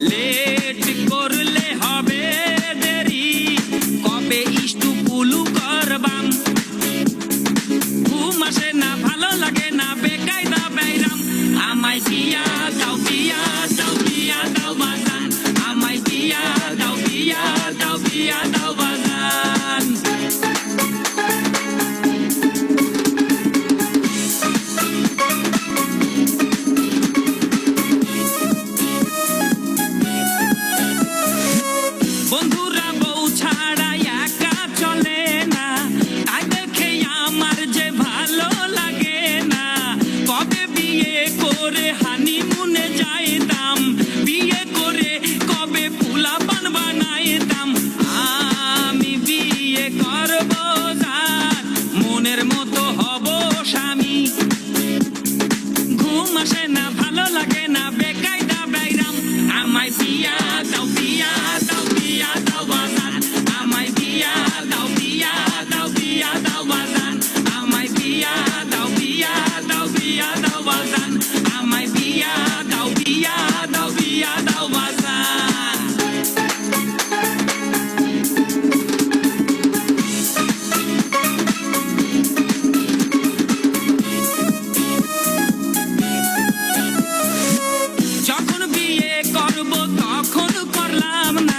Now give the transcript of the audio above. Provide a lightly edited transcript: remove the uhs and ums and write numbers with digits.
Late করলে হবে দেরি, কবে ইষ্টু কুলু করবাম। ঘুম আসে না, ভালো লাগে না, বেকায়দা বাইরাম। আমায় বিয়া দাও, বিয়া দাও, বিয়া দাও বাজান। আমায় বিয়া দাও, বিয়া দাও, বিয়া দাও বাজান। বন্ধুরা বউ ছাড়া একা চলে না, তাই দেখে আমার যে ভালো লাগে না। কবে বিয়ে করে হানিমুনে যাইতাম, বিয়ে করে কবে পোলাপান বানাইতাম। আমি বিয়ে করব যার, মনের মতো হব স্বামী। ঘুম আসে না, ভালো লাগে না, বেকায়দা বাইরাম। আমায় বিয়া দাও, বিয়া দাও, বিয়া দাও বাজান। আমায় বিয়া দাও, বিয়া দাও, বিয়া দাও বাজান। আমায় বিয়া দাও, বিয়া দাও, বিয়া দাও বাজান। আমায় বিয়া দাও, বিয়া দাও, বিয়া দাও বাজান। যখন বিয়ে করব তখন করলাম না,